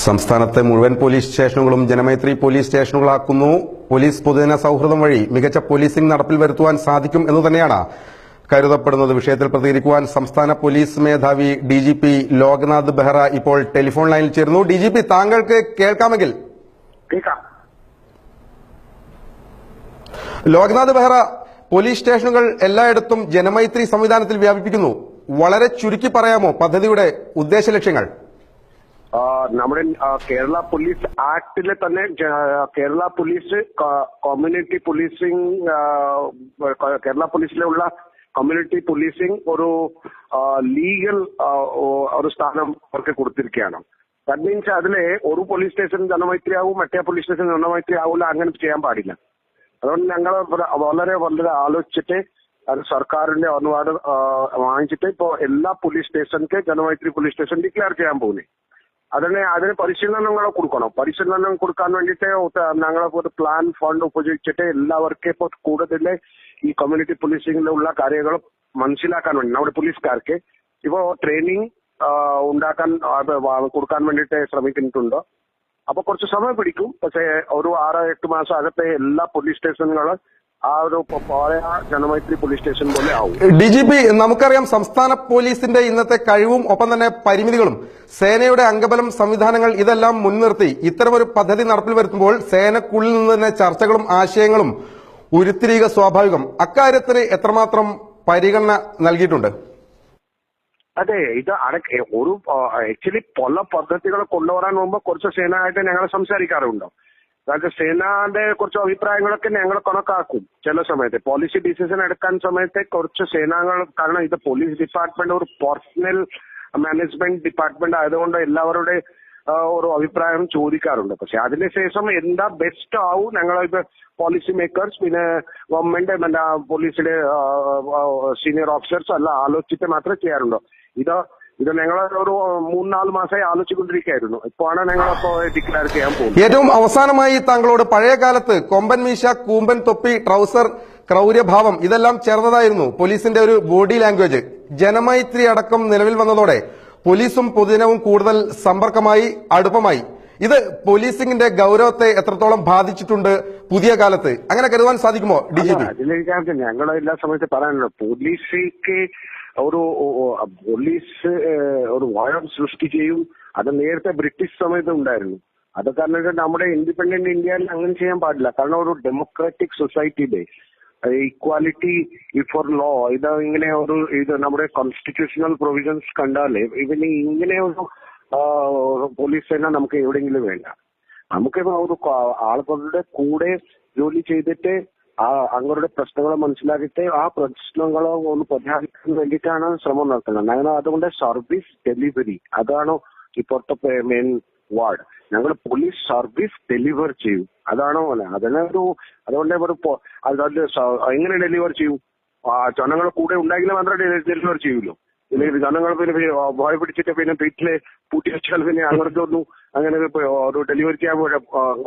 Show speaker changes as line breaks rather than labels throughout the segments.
സംസ്ഥാനത്തെ മുഴുവൻ പോലീസ് സ്റ്റേഷനുകളും ജനമൈത്രി പോലീസ് സ്റ്റേഷനുകളാക്കുന്നു. പോലീസ് പൊതുജന സൌഹൃദം വഴി മികച്ച പോലീസിംഗ് നടപ്പിൽ വരുത്തുവാൻ സാധിക്കും എന്ന് തന്നെയാണ് കരുതപ്പെടുന്നത്. വിഷയത്തിൽ പ്രതികരിക്കുവാൻ സംസ്ഥാന പോലീസ് മേധാവി ഡിജിപി ലോക്നാഥ് ബെഹ്റ ഇപ്പോൾ ടെലിഫോൺ ലൈനിൽ ചേരുന്നു. ഡിജിപി, താങ്കൾക്ക് കേൾക്കാമെങ്കിൽ. ലോക്നാഥ് ബെഹ്റ, പോലീസ് സ്റ്റേഷനുകൾ എല്ലായിടത്തും ജനമൈത്രി സംവിധാനത്തിൽ വ്യാപിപ്പിക്കുന്നു. വളരെ ചുരുക്കി പറയാമോ പദ്ധതിയുടെ ഉദ്ദേശ ലക്ഷ്യങ്ങൾ?
നമ്മുടെ കേരള പോലീസ് ആക്ടിലെ തന്നെ Kerala police community policing, Kerala പോലീസിലുള്ള കമ്മ്യൂണിറ്റി പോലീസിംഗ് ഒരു ലീഗൽ ഒരു സ്ഥാനം അവർക്ക് കൊടുത്തിരിക്കുകയാണ്. ദാറ്റ് മീൻസ് അതിലെ ഒരു പോലീസ് സ്റ്റേഷൻ ജനമൈത്രി ആവും, മറ്റേ പോലീസ് സ്റ്റേഷൻ ജനമൈത്രി ആവില്ല, അങ്ങനെ ചെയ്യാൻ പാടില്ല. അതുകൊണ്ട് ഞങ്ങൾ വളരെ ആലോചിച്ചിട്ട് അത് സർക്കാരിന്റെ അനുവാദം വാങ്ങിച്ചിട്ട് ഇപ്പോ എല്ലാ പോലീസ് സ്റ്റേഷനിലേക്ക് ജനമൈത്രി പോലീസ് സ്റ്റേഷൻ ഡിക്ലെയർ ചെയ്യാൻ പോകുന്നത്. അതിന് പരിശീലനങ്ങൾ കൊടുക്കണം. പരിശീലനം കൊടുക്കാൻ വേണ്ടിയിട്ട് ഞങ്ങൾ ഒരു പ്ലാൻ ഫണ്ട് ഉപയോഗിച്ചിട്ട് എല്ലാവർക്കും ഇപ്പോൾ കൂടുതൽ ഈ കമ്മ്യൂണിറ്റി പോലീസിംഗിലുള്ള കാര്യങ്ങൾ മനസ്സിലാക്കാൻ വേണ്ടി നമ്മുടെ പോലീസുകാർക്ക് ഇപ്പോൾ ട്രെയിനിങ് ഉണ്ടാക്കാൻ കൊടുക്കാൻ വേണ്ടിയിട്ട് ശ്രമിക്കുന്നുണ്ട്. അപ്പൊ കുറച്ച് സമയം പിടിക്കും. പക്ഷേ ഒരു 6-8 മാസം അകത്തെ എല്ലാ പോലീസ് സ്റ്റേഷനുകളും ആ ഒരു പഴയ ജനമൈത്രി പോലീസ് സ്റ്റേഷൻ പോലെ ആവും.
ഡിജിപി, നമുക്കറിയാം സംസ്ഥാന പോലീസിന്റെ ഇന്നത്തെ കഴിവും ഒപ്പം തന്നെ പരിമിതികളും, സേനയുടെ അംഗബലം, സംവിധാനങ്ങൾ ഇതെല്ലാം മുൻനിർത്തി ഇത്തരമൊരു പദ്ധതി നടപ്പിൽ വരുത്തുമ്പോൾ സേനക്കുള്ളിൽ നിന്ന് തന്നെ ചർച്ചകളും ആശയങ്ങളും ഉരുത്തിരിയുക സ്വാഭാവികം. അക്കാര്യത്തിന് എത്രമാത്രം പരിഗണന നൽകിയിട്ടുണ്ട്?
അതെ, ഇത് ഒരു ആക്ച്വലി പല പദ്ധതികൾ കൊണ്ടുവരാൻ മുമ്പ് കുറച്ച് സേനയായിട്ട് ഞങ്ങൾ സംസാരിക്കാറുണ്ട്. അതായത് സേനയുടെ കുറച്ച് അഭിപ്രായങ്ങളൊക്കെ ഞങ്ങൾ കണക്കാക്കും. ചില സമയത്ത് പോളിസി ഡിസിഷൻ എടുക്കാൻ സമയത്ത് കുറച്ച് സേനകൾ, കാരണം ഇത് പോലീസ് ഡിപ്പാർട്ട്മെന്റ് ഒരു പേഴ്സണൽ മാനേജ്മെന്റ് ഡിപ്പാർട്ട്മെന്റ് ആയതുകൊണ്ട് എല്ലാവരുടെ ഒരു അഭിപ്രായം ചോദിക്കാറുണ്ട്. പക്ഷെ അതിനുശേഷം എന്താ ബെസ്റ്റ് ആവും ഞങ്ങൾ ഇത് പോളിസി മേക്കേഴ്സ്, പിന്നെ ഗവൺമെന്റ് പോലീസിലെ സീനിയർ ഓഫീസേഴ്സ് എല്ലാം ആലോചിച്ചിട്ട് മാത്രമേ ചെയ്യാറുള്ളൂ. ഇത് ഞങ്ങൾ ഒരു 3-4 മാസമായി ആലോചിച്ചുകൊണ്ടിരിക്കുകയായിരുന്നു. ഇപ്പോഴാണ് ഞങ്ങളിപ്പോ ഡിക്ലെയർ ചെയ്യാൻ പോകുന്നത്.
ഏറ്റവും അവസാനമായി താങ്കളോട്, പഴയ കാലത്ത് കൊമ്പൻ മീശ, കൂമ്പൻ തൊപ്പി, ട്രൗസർ, ക്രൗര്യഭാവം ഇതെല്ലാം ചേർന്നതായിരുന്നു പോലീസിന്റെ ഒരു ബോഡി ലാംഗ്വേജ്. ജനമൈത്രി അടക്കം നിലവിൽ വന്നതോടെ പോലീസും പൊതുജനവും കൂടുതൽ സമ്പർക്കമായി, അടുപ്പമായി. ഇത് പോലീസിംഗിന്റെ ഗൌരവത്തെ എത്രത്തോളം ബാധിച്ചിട്ടുണ്ട് പുതിയ കാലത്ത്? അങ്ങനെ കരുതാൻ സാധിക്കുമോ ഡിജിപി?
അതിലേക്ക് ഞങ്ങൾ എല്ലാ സമയത്ത് പറയാനുള്ളത്, പോലീസ് ഒരു ഭയം സൃഷ്ടിക്കുകയും അത് നേരത്തെ ബ്രിട്ടീഷ് സമയത്ത് ഉണ്ടായിരുന്നു. അത് കാരണം നമ്മുടെ ഇൻഡിപെൻഡന്റ് ഇന്ത്യയിൽ അങ്ങനെ ചെയ്യാൻ പാടില്ല. കാരണം ഒരു ഡെമോക്രാറ്റിക് സൊസൈറ്റിയുടെ ഈക്വാലിറ്റി ഫോർ ലോ ഇങ്ങനെ ഇത് നമ്മുടെ കോൺസ്റ്റിറ്റ്യൂഷണൽ പ്രൊവിഷൻസ് കണ്ടാലേ ഇങ്ങനെ ഒരു പോലീസ് സേന നമുക്ക് എവിടെയെങ്കിലും വേണ്ട. നമുക്കിപ്പോ ഒരു ആളുകളുടെ കൂടെ ജോലി ചെയ്തിട്ട് അവരുടെ പ്രശ്നങ്ങൾ മനസ്സിലാക്കിയിട്ട് ആ പ്രശ്നങ്ങളെ ഒന്ന് പരിഹരിക്കാൻ വേണ്ടിയിട്ടാണ് ശ്രമം നടത്തുന്നത്. ഞങ്ങൾ അതുകൊണ്ട് സർവീസ് ഡെലിവറി, അതാണ് ഇപ്പോഴത്തെ മെയിൻ വാർഡ്. ഞങ്ങൾ പോലീസ് സർവീസ് ഡെലിവർ ചെയ്യും, അതാണോ അതുകൊണ്ട് എങ്ങനെ ഡെലിവർ ചെയ്യും? ജനങ്ങൾ കൂടെ ഉണ്ടെങ്കിൽ മാത്രമേ ഡെലിവർ ചെയ്യൂല്ലോ. പിന്നെ ജനങ്ങൾ പിന്നെ ഭയ പിടിച്ചിട്ട് പിന്നെ വീട്ടിലെ പൂട്ടി വെച്ചാൽ പിന്നെ അങ്ങോട്ടൊന്നും അങ്ങനെ ഒരു ഡെലിവറി ചെയ്യാൻ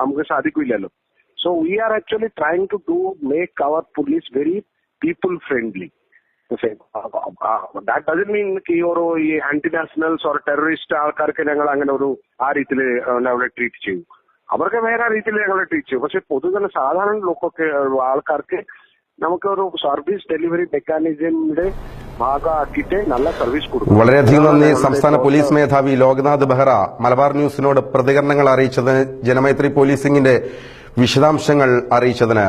നമുക്ക് സാധിക്കില്ലല്ലോ. So we are actually trying to make our police very people friendly. That doesn't mean ഈ ആന്റി-നാഷണൽസ് ഓർ ടെററിസ്റ്റ് ആൾക്കാർക്ക് ഞങ്ങൾ അങ്ങനെ ഒരു ആ രീതിയിൽ അവിടെ ട്രീറ്റ് ചെയ്യും. അവർക്ക് വേറെ രീതിയിൽ ഞങ്ങൾ ട്രീറ്റ് ചെയ്യും. പക്ഷെ പൊതുജന സാധാരണ ലോക്കൊക്കെ ആൾക്കാർക്ക് നമുക്ക് ഒരു സർവീസ് ഡെലിവറി മെക്കാനിസമിന്റെ ഭാഗമാക്കിയിട്ട് നല്ല സർവീസ് കൊടുക്കും.
വളരെയധികം നന്ദി സംസ്ഥാന പോലീസ് മേധാവി ലോക്നാഥ് ബെഹ്റ മലബാർ ന്യൂസിനോട് പ്രതികരണങ്ങൾ അറിയിച്ചതിന്, ജനമൈത്രി പോലീസിംഗിന്റെ വിശദാംശങ്ങൾ അറിയിച്ചതിന്.